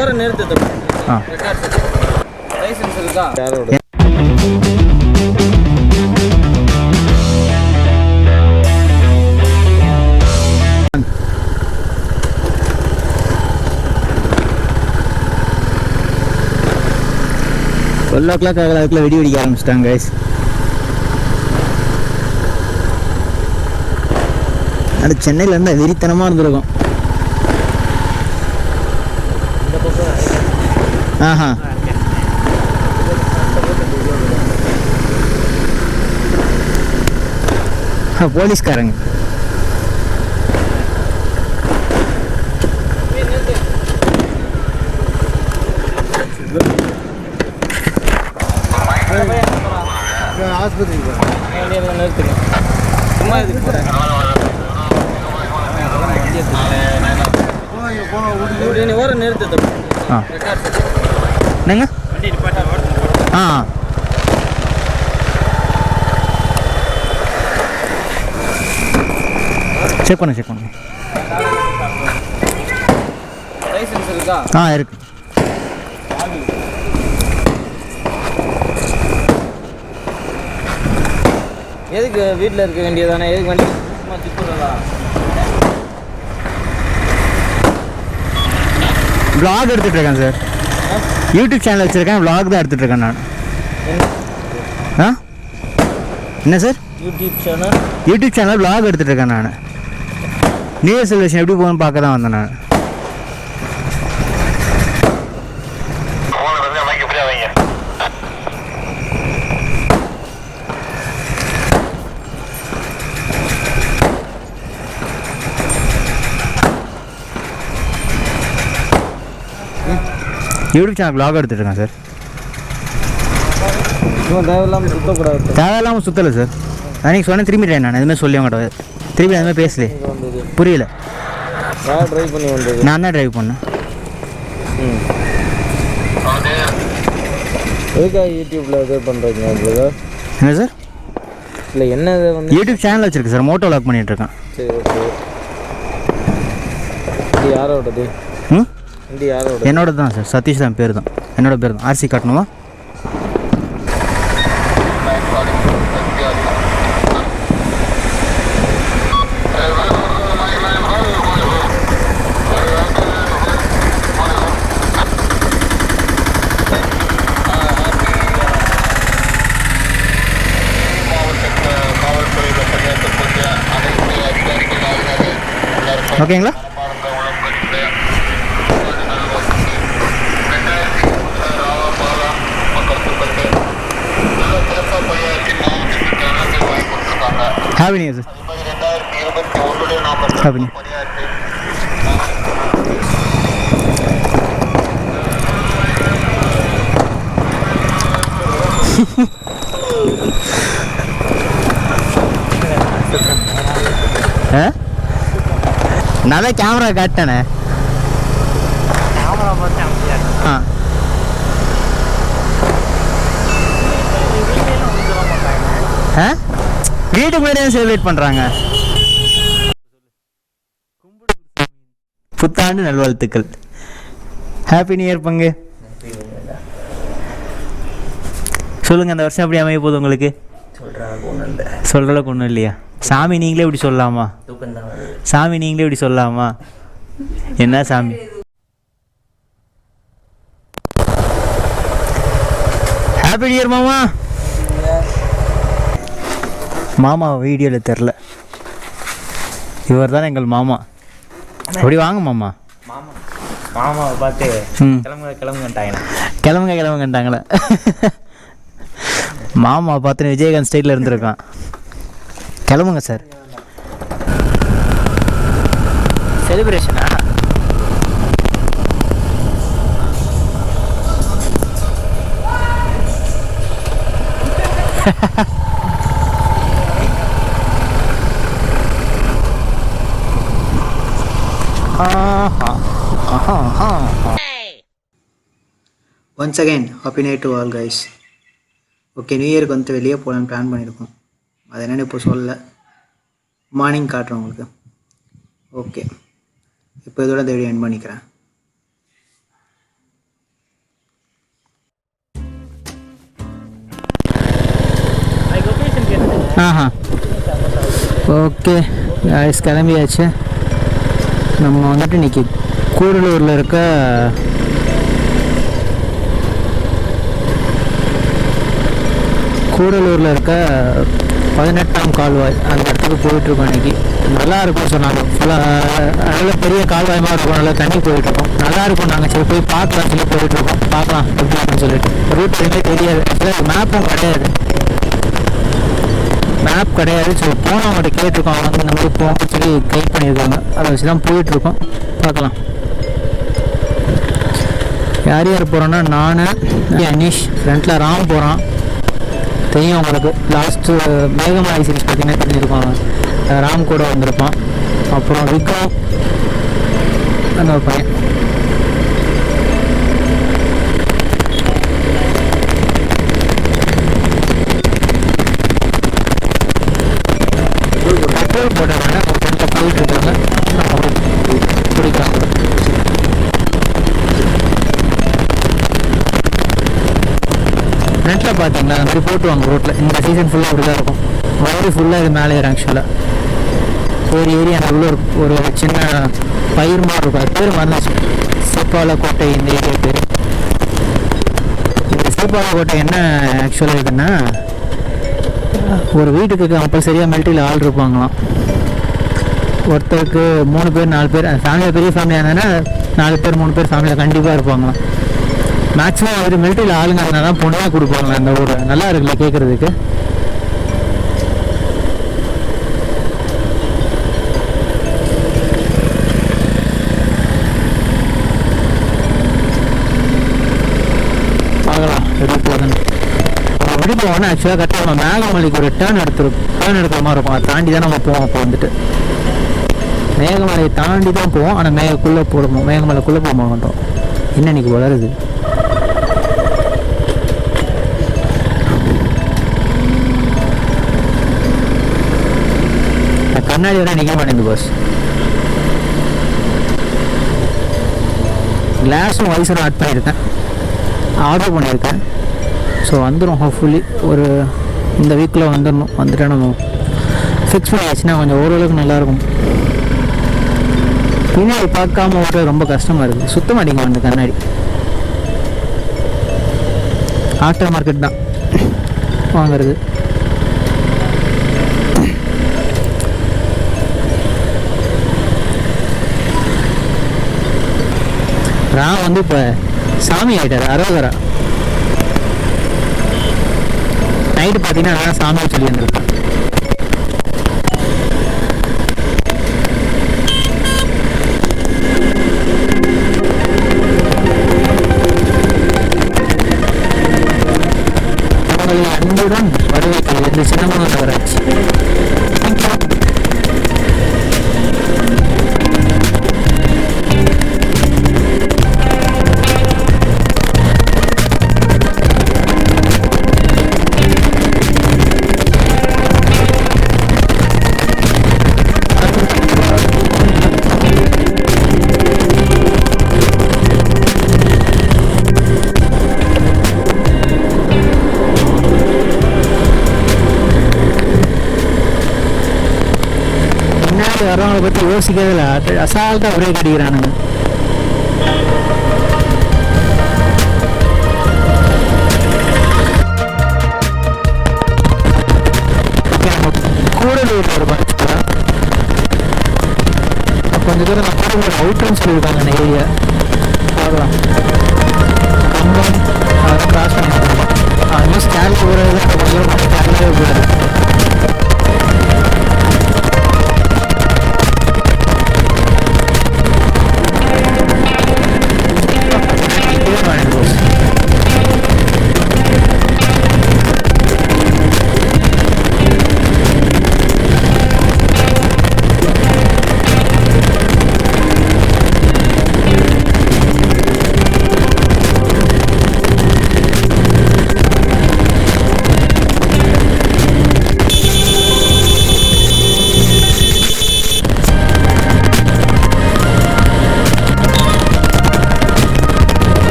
ஓர நிறுத்து. லைசன்ஸ் இருக்கா? யாரோட? டுவெல் ஓ கிளாக் ஆகல, அதுக்குள்ள வெடி வெடிக்க ஆரம்பிச்சிட்டாங்க கைஸ். அது சென்னையில் இருந்தால் வெறித்தனமாக இருந்திருக்கும். ஆஹா, போலீஸ்காரங்க. ஆஸ்பத்திரி நிறுத்துங்க. சும்மா இதுக்கு போகிறேன். ஓர நிறுத்து. என்னங்க? ஆ, செக் பண்ணு. லைசன்ஸ் இருக்கா? ஆ, இருக்கு. எதுக்கு வீட்டில் இருக்க வேண்டியதானே? எதுக்கு வண்டி சும்மா திட்டுறதா? vlog எடுத்துகிட்டு இருக்கேன் சார். யூடியூப் சேனல் வச்சுருக்கேன். vlog தான் எடுத்துகிட்டு இருக்கேன் நான். ஆ, என்ன சார்? யூடியூப் சேனல் vlog எடுத்துகிட்டு இருக்கேன் நான். நியூ இயர் செலிப்ரேஷன் எப்படி போகணும்னு பார்க்க தான் வந்தேன் நான். யூடியூப் சேனல் vlog எடுத்துகிட்டு இருக்கேன் சார். தேவையில்லாமல் சுற்றக்கூடாது. தேவையில்லாமல் சுற்றலை சார். அன்றைக்கி சொன்னேன், திரும்பிட்டேன் நான். எதுவுமே சொல்லி அவங்கள்ட்ட திரும்பி எதுவுமே பேசலையே. புரியல. யார் ட்ரைவ் பண்ணி வந்தது? நான் தான் ட்ரைவ் பண்ணேன். எதுக்காக யூடியூப்பில் இது பண்ணுறீங்க பிரதர்? என்ன சார்? இல்லை என்ன இது வந்து யூடியூப் சேனல் வச்சுருக்கு சார். மோட்டோ vlog பண்ணிகிட்ருக்கேன். சரி, ஓகே. இது யாரோடது? ம், இது யாரோட? என்னோட தான் சார். சதீஷ் தான் பேர் தான். என்னோட பேர் தான். ஆர்சி காட்டணுமா? ஓகேங்களா? Happy new year sir. Happy new. நான் தான் கேமரா காட்டேனே. ஆ, வீட்டுக்கு முன்னாடியே செலிப்ரேட் பண்ணுறாங்க. புத்தாண்டு நல்வாழ்த்துக்கள். ஹாப்பி நியூ இயர் பங்கு. சொல்லுங்கள், அந்த வருஷம் எப்படி அமைய போகுது உங்களுக்கு? சொல்கிற அளவுக்கு ஒன்றும் இல்லையா? சாமி நீங்களே இப்படி சொல்லலாமா? சாமி நீங்களே இப்படி சொல்லலாமா? என்ன சாமி? ஹாப்பி நியூ இயர் மாமா. மாமா வீடியோவில் தெரில. இவர் தான் எங்கள் மாமா. அப்படி வாங்க மாமா. மாமாவை பார்த்து கிளம்புங்கட்டாங்களே. கிளம்புங்கட்டாங்களே. மாமாவை பார்த்துன்னு விஜயகாந்த் ஸ்டைலில் இருந்திருக்கான். கிளம்புங்க சார். செலிப்ரேஷனா? Once again happy night to all guys. Okay, new இயருக்கு வந்து வெளியே போகலான்னு பிளான் பண்ணியிருக்கோம். அது என்னென்னு இப்போ சொல்லலை, மார்னிங் காட்டுறேன் உங்களுக்கு. ஓகே, இப்போ இதோட இந்த வீடியோ எண்ட் பண்ணிக்கிறேன். ஆஹா ஓகே காய்ஸ், கிளம்பியாச்சு. நம்ம வந்துட்டு இன்றைக்கி கூடலூரில் இருக்க கூடலூரில் இருக்க 18ஆம் கால்வாய் அந்த இடத்துக்கு போயிட்டுருக்கோம். இன்றைக்கி நல்லா இருக்கும் சொன்னாங்க. ஃபுல்லாக நல்ல பெரிய கால்வாயமாக இருக்கும், நல்லா தண்ணி போயிட்டுருக்கோம், நல்லா இருக்கும். நாங்கள் சரி போய் பார்க்கலாம் சொல்லி போயிட்டுருக்கோம். பார்க்கலாம் எப்படி அப்படின்னு சொல்லிட்டு. ரூட் எதுவுமே தெரியாது, மேப்பும் கிடையாது. மேப் கிடையாது. சரி போனவங்கள்ட்ட கேட்டிருக்கோம், அவங்க வந்து இந்த மாதிரி போகணும்னு சொல்லி கைட் பண்ணியிருக்காங்க. அதை வச்சு தான் போயிட்டுருக்கோம். பார்க்கலாம் யார் யார் போகிறோன்னா நான், அனீஷ், ஃப்ரெண்டில் ராம் போகிறான். தெரியும் உங்களுக்கு, லாஸ்ட்டு மேகமலை சீரிஸ் பார்த்தீங்கன்னா தெரிஞ்சிருப்பாங்க. ராம் கூட வந்திருப்பான். அப்புறம் விக்ரம் அந்த ஒரு பையன். பெட்ரோல் போட்டவங்க ஃப்ரெண்டில் போயிட்டு இருக்காங்க. பிடிக்கிறாங்க. ஃப்ரண்ட்டில் பார்த்தீங்களா அந்த மாதிரி போட்டுவாங்க ரோட்டில். இந்த சீசன் ஃபுல்லாக அப்படி தான் இருக்கும். வயது ஃபுல்லாக இது மேலே ஏறும். ஆக்சுவலாக ஒரு ஏரியா அந்த உள்ள ஒரு சின்ன பயிர் மாதிரி இருக்கும். அது பேர் மறந்துச்சு, சேப்பாலக்கோட்டை இந்த ஏரியா பேர். இந்த சேப்பாலக்கோட்டை என்ன ஆக்சுவலாக இதுன்னா, ஒரு வீட்டுக்கு கம்பல்சரியாக மிலிட்ரியில் ஆள் இருப்பாங்களாம். ஒருத்தருக்கு 3 பேர் 4 பேர், ஃபேமிலியில் பெரிய ஃபேமிலியாக இருந்ததுன்னா 4 பேர் 3 பேர் ஃபேமிலியில் கண்டிப்பாக இருப்பாங்களாம். மேக்ஸிமம் அவர் மிலிட்ரியில் ஆளுங்க இருந்தால் தான் பொண்ணாக கொடுப்பாங்களா இந்த ஊர். நல்லா இருக்குல்ல கேட்குறதுக்கு. பார்க்கலாம் எப்படி போகுதுன்னு. எப்படி போவோம்னா ஆக்சுவலாக கரெக்டாக நம்ம மேகமலைக்கு ஒரு டேர்ன் எடுக்கிற மாதிரி இருக்கும். அதை தாண்டி தான் நம்ம போவோம். அப்போ வந்துட்டு மேகமலையை தாண்டி தான் போவோம். ஆனால் மேகமலைக்குள்ளே போக மாட்டோம். என்ன இன்னைக்கு வளருது. கண்ணாடி வர நிற்க மாட்டேங்குது பஸ். கிளாஸும் வைசரும் ஆட் பண்ணியிருக்கேன், ஆர்டர் பண்ணியிருக்கேன். ஸோ வந்துடும் ஹோப்ஃபுல்லி ஒரு இந்த வீக்கில் வந்துடணும். வந்துட்டு நம்ம ஃபிக்ஸ் பண்ணியாச்சுன்னா கொஞ்சம் ஓரளவுக்கு நல்லாயிருக்கும். பின்னாடி பார்க்காம ஓட்டுறது ரொம்ப கஷ்டமாக இருக்குது. சுத்த மாட்டேங்க அந்த கண்ணாடி. ஆட்டோ மார்க்கெட் தான் வாங்கிறது. நான் வந்து இப்போ சாமி ஆகிட்டார், அரோகரா. நைட்டு பார்த்தீங்கன்னா நான் சாமியை சொல்லி வந்துருப்பேன். அன்புடன் வரவேற்கிறது இந்த சின்னமாக நகராட்சி. வரவங்களை பற்றி யோசிக்கிறதே இல்லை, அசால்ட்டாக பிரேக் அடிக்கிறானுங்க. கூடலூர் இருப்பேன் கொஞ்சம் தூரம். நான் கூடலூர் அவுட்ரன்னு சொல்லியிருக்காங்க அந்த ஏரியா. பார்க்கலாம் கம்பம் அதெல்லாம் கிராஸ் பண்ணிட்டு இன்னும் ஸ்கேல் போகிறது கொஞ்சம் ஸ்கேல்லே போயிடுது.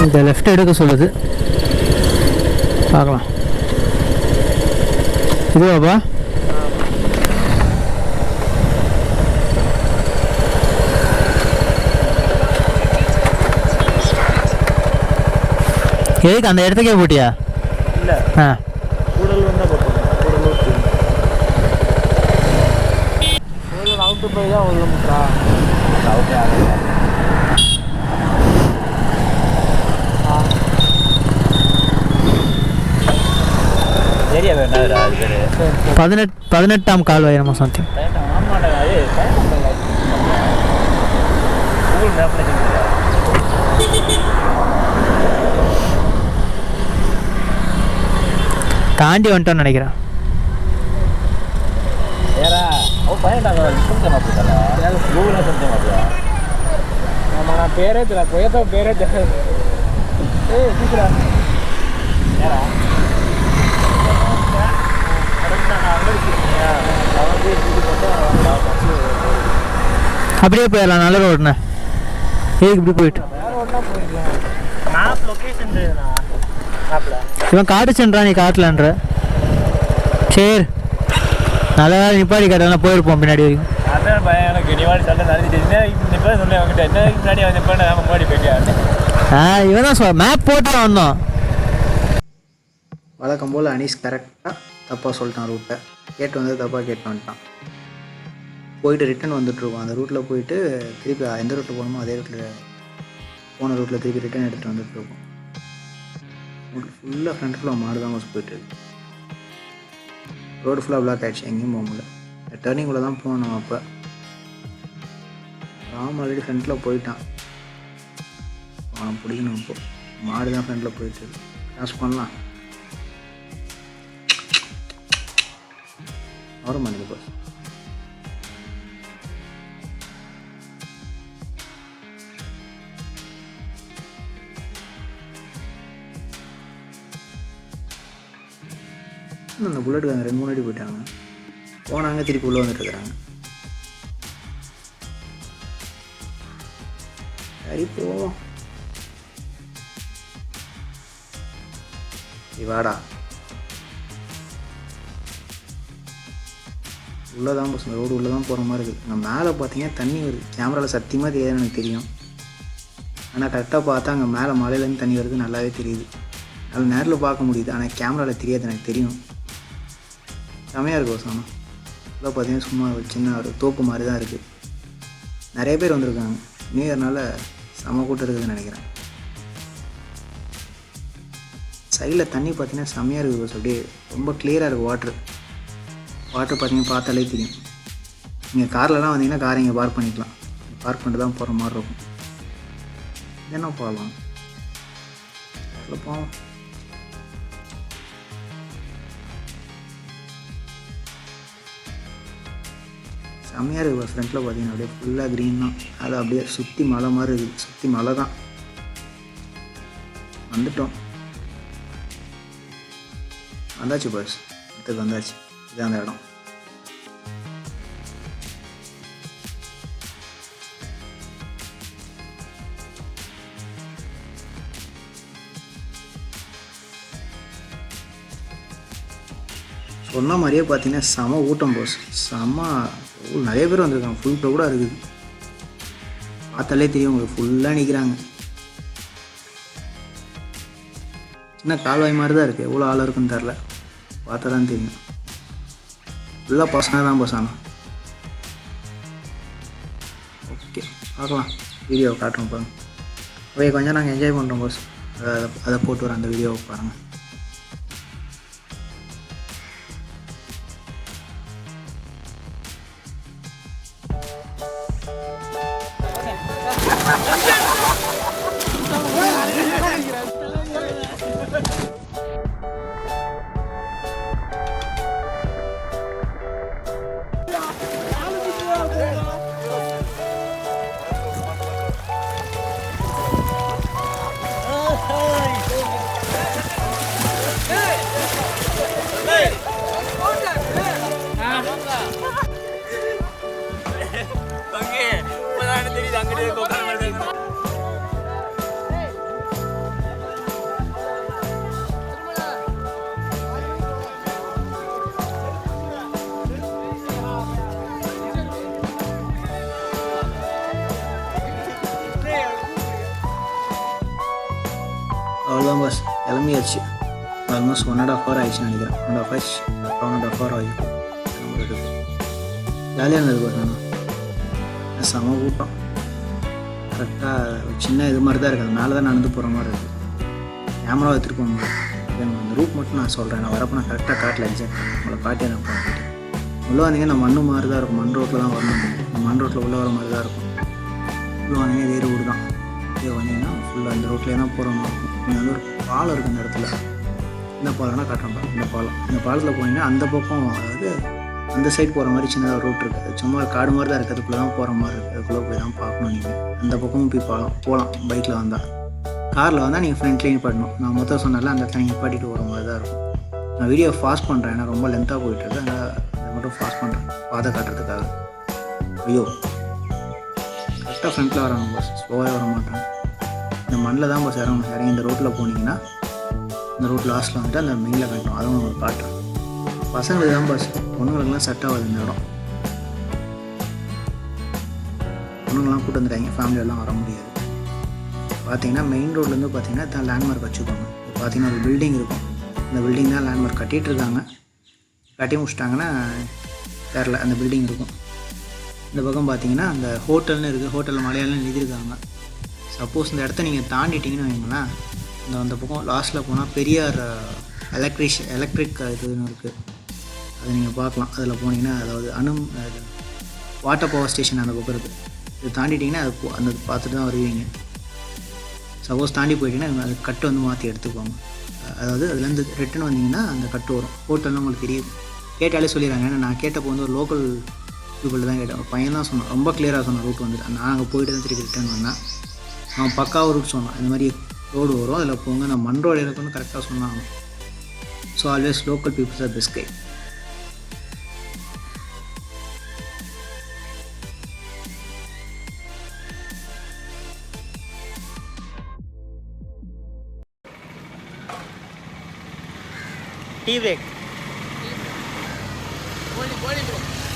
இந்த லெஃப்ட் எடுக்க சொல்லுது, பார்க்கலாம். இதுவாப்பா? எதுக்கு அந்த இடத்துக்கே போட்டியா? இல்லை, ஆ, கூடலூர் தான் போட்டுருக்கேன். கூடலூர் அவுட்டு போய் தான் 1 கிலோமீட்டரா? அவுட்டே ஆகல. ஏரியா வேண்டாம் அது பேர் 18ஆம் கால்வாய் நம்ம சம்திங். ஆமாடா, அது கூகுள் மேப்பில் தாண்டி வந்துட்டோன்னு நினைக்கிறேன். ஏரா அவன் பயன்டாங்க சொல்லிட்டேன் மாப்பிள்ள, கூகுளில் சொல்லிட்டேன் மாப்பிள்ள. ஆமாம், நான் பேரே தெரியல, போயத்த பேரே தெரியாது. ஏய் சீக்கிரா ஏரா அப்படியே போயிடலாம், நல்ல ரோடுண்ணே. ஏதுக்கு இப்படி போயிட்டு வேறு ஒன்றா போயிருக்கலாம். மேப் லொக்கேஷன் தெரியுதுண்ணா மேப்பில். இவன் காட்டுச்சுன்றா, நீ காட்டலன்ற. சரி, நல்ல வேலை நிப்பாடி காட்டலாம், போயிருப்போம் பின்னாடி வரைக்கும். அதான் பயம் எனக்கு. நிவாடி சொல்ல நடந்துட்டு இப்போ சொல்லி அவங்ககிட்ட என்ன முன்னாடி வந்து இப்போ நம்ம முன்னாடி போயிட்டேன். இவன் தான் மேப் போட்டு வந்தோம். வழக்கம் போல் அனீஸ் கரெக்டாக தப்பாக சொல்லிட்டான் ரூட்டை. கேட்டு வந்து தப்பாக கேட்டு வந்துட்டான். போயிட்டு ரிட்டன் வந்துட்டுருக்கோம். அந்த ரூட்டில் போயிட்டு திருப்பி எந்த ரூட்டில் போகணுமோ அதே ரூட்டில் போன ரூட்டில் திருப்பி ரிட்டன் எடுத்துகிட்டு வந்துட்டுருக்கோம். ஃபுல்லாக ஃப்ரண்ட் ஃபுல்லாக மாடு தான் பஸ் போயிட்டுருக்கு. ரோடு ஃபுல்லாக பிளாக் ஆகிடுச்சு, எங்கேயும் போக முடியல. டர்னிங்குள்ளே தான் போனோம். அப்போ ராம் ஆல்ரெடி ஃப்ரண்ட்டில் போயிட்டான். அவன் பிடிக்கணும். இப்போது மாடு தான் ஃப்ரண்ட்டில் போயிட்டு கிராஸ் பண்ணலாம். வரும் மனித பஸ். அந்த புல்லட்டுக்காங்க 2-3 அடி போயிட்டாங்க. போனாங்க, திருப்பி உள்ளே வந்துட்டு இருக்கிறாங்க. சரி போவோம். வாடா, உள்ளே தான் பஸ், ரோடு உள்ளே தான் போகிற மாதிரி இருக்குது. நான் மேலே பார்த்தீங்கன்னா தண்ணி வருது. கேமராவில் சத்தியமாக தெரியாதுன்னு எனக்கு தெரியும். ஆனால் கரெக்டாக பார்த்தா அங்கே மேலே மலையிலேருந்து தண்ணி வருது, நல்லாவே தெரியுது. அது நேரில் பார்க்க முடியுது, ஆனால் கேமராவில் தெரியாது, எனக்கு தெரியும். செமையாக இருக்குது வசனம். இதெல்லாம் பார்த்தீங்கன்னா சும்மா ஒரு சின்ன ஒரு தோப்பு மாதிரி தான் இருக்குது. நிறைய பேர் வந்திருக்காங்க. நியூ இயர்னால செம கூட்டம் இருக்குதுன்னு நினைக்கிறேன். சைடில் தண்ணி பார்த்தீங்கன்னா செம்மையாக இருக்குது பஸ். அப்படியே ரொம்ப கிளியராக இருக்குது வாட்ரு. வாட்டர் பார்த்தீங்கன்னா பார்த்தாலே தெரியும். நீங்கள் கார்லலாம் வந்தீங்கன்னா காரை இங்கே பார்க் பண்ணிக்கலாம். பார்க் பண்ணிட்டு தான் போகிற மாதிரி இருக்கும். என்ன போகலாம், அதில் போவோம். செம்மையாக இருக்குது. ஃப்ரண்ட்டில் பார்த்தீங்கன்னா அப்படியே ஃபுல்லாக க்ரீன் தான். அது அப்படியே சுற்றி மலை மாதிரி இருக்குது. சுற்றி மலை தான். வந்துட்டோம், வந்தாச்சு பஸ். இடத்துக்கு வந்தாச்சு. இதான் அந்த இடம். சொன்ன மாதிரியே பார்த்தீங்கன்னா செம ஊட்டம் பஸ். செம நிறைய பேர் வந்திருக்காங்க. ஃபுல் க்ரௌடாக இருக்குது. பார்த்தாலே தெரியும் உங்களுக்கு, ஃபுல்லாக நிற்கிறாங்க. சின்ன கால்வாய் மாதிரி தான் இருக்குது. எவ்வளோ ஆள் இருக்குன்னு தெரில, பார்த்தா தான் தெரியும். ஃபுல்லாக பசங்க தான் பஸ். ஆனால் ஓகே, பார்க்கலாம். வீடியோ காட்டுறோம் பாருங்க. ஓகே, கொஞ்சம் நாங்கள் என்ஜாய் பண்ணுறோம் பஸ். அதை போட்டு வர அந்த வீடியோவை பாருங்கள். அவ்வளோதான் பஸ் கிளம்பியாச்சு. ஆல்மோஸ்ட் 1.5 hour ஆயிடுச்சு நினைக்கிறேன். 1.5 hour ஆகிடும் நம்மளுக்கு. ஜாலியாக இருந்தது பஸ். ஆனால் செம கூட்டம். கரெக்டாக சின்ன இது மாதிரி தான் இருக்குது. மேலே தான் நடந்து போகிற மாதிரி இருக்குது. கேமரா எடுத்துகிட்டு போக முடியாது. அந்த ரூட் மட்டும் நான் சொல்கிறேன். நான் வரப்போ நான் கரெக்டாக காட்டில் எக்ஸாக்ட் உங்களை காட்டியே நான் போயிட்டு உள்ளே வந்தீங்கன்னா நான் மண்ணு மாதிரி தான் இருக்கும். மண் ரோட்டில் தான் வரணும். மண் ரோட்டில் உள்ளே வர மாதிரி தான் இருக்கும். உள்ளே வந்தீங்கன்னா இதே ரோடு தான். இதே வந்தீங்கன்னா ஃபுல்லாக அந்த ரோட்லேயே தான் போகிற மாதிரி இருக்கும். இங்கே வந்து ஒரு பாலம் இருக்குது அந்த இடத்துல. இந்த பாலம்னா காட்டுறேன். இந்த பாலத்தில் போனீங்கன்னா அந்த பக்கம், அதாவது அந்த சைடு போகிற மாதிரி சின்னதாக ரோட் இருக்குது. சும்மா காடு மாதிரி தான் இருக்குது. அதுக்குள்ளே தான் போகிற மாதிரி இருக்குது. அதுக்குள்ளே போய் தான் பார்க்கணும் நீங்கள். அந்த பக்கமும் போய் போகலாம் பைக்கில் வந்தால். காரில் வந்தால் நீங்கள் ஃப்ரண்ட்லேயே நிப்பாட்டணும். நான் மொத்தம் சொன்னால அந்த இடத்துல நீங்கள் நிப்பாட்டிட்டு போகிற மாதிரி தான் இருக்கும். நான் வீடியோ ஃபாஸ்ட் பண்ணுறேன். ஏன்னா ரொம்ப லென்த்தாக போயிட்டுருக்கு. அதனால் அதை மட்டும் ஃபாஸ்ட் பண்ணுறேன் பாதை காட்டுறதுக்காக. ஐயோ கரெக்டாக ஃப்ரண்ட்டில் வராங்க பஸ். ஸ்லோவாக வர மாட்டாங்க. இந்த மண்ணில் தான் பஸ் இறங்கணும். இறங்கி இந்த ரோட்டில் போனீங்கன்னா இந்த ரோட் லாஸ்ட்டில் வந்துட்டு அந்த மெயினில் காட்டணும். அதுவும் உங்களுக்கு காட்டுறேன். பசங்களுக்கு தான் பஸ். பொண்ணுங்களுக்குலாம் செட் ஆகாது இந்த இடம். பொண்ணுங்கள்லாம் கூட்டு வந்துட்டாங்க. ஃபேமிலியெல்லாம் வர முடியாது. பார்த்தீங்கன்னா மெயின் ரோட்லேருந்து பார்த்தீங்கன்னா தான் லேண்ட்மார்க் வச்சுக்கோங்க. இப்போ பார்த்தீங்கன்னா ஒரு பில்டிங் இருக்கும். இந்த பில்டிங் தான் லேண்ட்மார்க் கட்டிகிட்ருக்காங்க. கட்டி முடிச்சிட்டாங்கன்னா தெரில அந்த பில்டிங் இருக்கும். இந்த பக்கம் பார்த்தீங்கன்னா அந்த ஹோட்டல்னு இருக்குது. ஹோட்டலில் மலையாளம் எழுதியிருக்காங்க. சப்போஸ் இந்த இடத்த நீங்கள் தாண்டிட்டிங்கன்னு வைங்களேன், அந்த பக்கம் லாஸ்ட்டில் போனால் பெரியார் எலக்ட்ரிக் இதுன்னு இருக்குது. அதை நீங்கள் பார்க்கலாம். அதில் போனீங்கன்னா அதாவது வாட்டர் பவர் ஸ்டேஷன் அந்த பக்கம் இருக்குது. இது தாண்டிட்டிங்கன்னா அந்த பார்த்துட்டு தான் வருவீங்க. சப்போஸ் தாண்டி போயிட்டீங்கன்னா அது கட்டு வந்து மாற்றி எடுத்துக்கோங்க. அதாவது அதுலேருந்து ரிட்டன் வந்தீங்கன்னா அந்த கட்டு வரும். ஹோட்டல்னு உங்களுக்கு தெரியுது. கேட்டாலே சொல்லிடுறாங்க. ஏன்னா நான் கேட்டப்போ வந்து ஒரு லோக்கல் பீப்புள் தான் கேட்டேன். பையன் தான் சொன்னான். ரொம்ப கிளியராக சொன்னான் ரூட் வந்துட்டு. நான் அங்கே போயிட்டு தான் திருப்பி ரிட்டர்ன் வந்தேன். அவன் பக்காவாக ரூட் சொன்னான். இந்த மாதிரி ரோடு வரும், அதில் போங்க. நான் மண் ரோடு இருக்குன்னு கரெக்டாக சொன்னாங்க. So always local peoples are best guide. Tea break,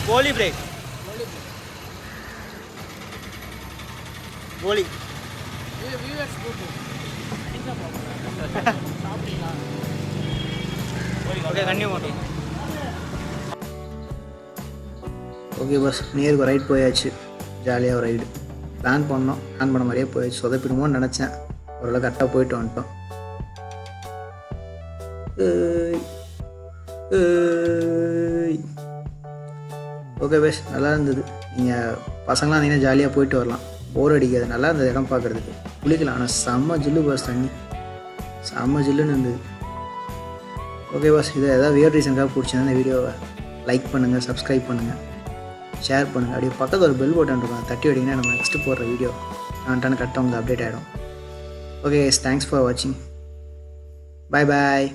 கோலி பிரேக், கோலி. ஓகே பஸ், நேருக்கு ரைட் போயாச்சு. ஜாலியாக ஒரு ரைடு பிளான் பண்ணோம். பிளான் பண்ண மாதிரியே போயாச்சு. சொதப்பிடுமோன்னு நினச்சேன். ஓரளவு கரெக்டாக போயிட்டு வந்துட்டோம். ஓகே பஸ், நல்லா இருந்தது. நீங்கள் பசங்களாம் இருந்தீங்கன்னா ஜாலியாக போயிட்டு வரலாம். போர் அடிக்காது. நல்லா இருந்தது இடம் பார்க்குறதுக்கு. குளிக்கலாம். ஆனால் செம்ம ஜில்லு பஸ். தண்ணி செம்ம ஜில்லுன்னு இருந்தது. ஓகே பஸ், இதை ஏதாவது வேறு ரீசனுக்காக பிடிச்சிருந்தா இந்த வீடியோவை லைக் பண்ணுங்கள், சப்ஸ்கிரைப் பண்ணுங்கள், ஷேர் பண்ணுங்கள். அப்படியே பக்கத்தில் ஒரு பெல் பட்டன் இருக்கும். தட்டி விட்டிங்கன்னா நம்ம நெக்ஸ்ட்டு போடுற வீடியோ கரெக்டாக உங்களுக்கு அப்டேட் ஆகிடும். ஓகே, தேங்க்ஸ் ஃபார் வாட்சிங். பாய் பாய்.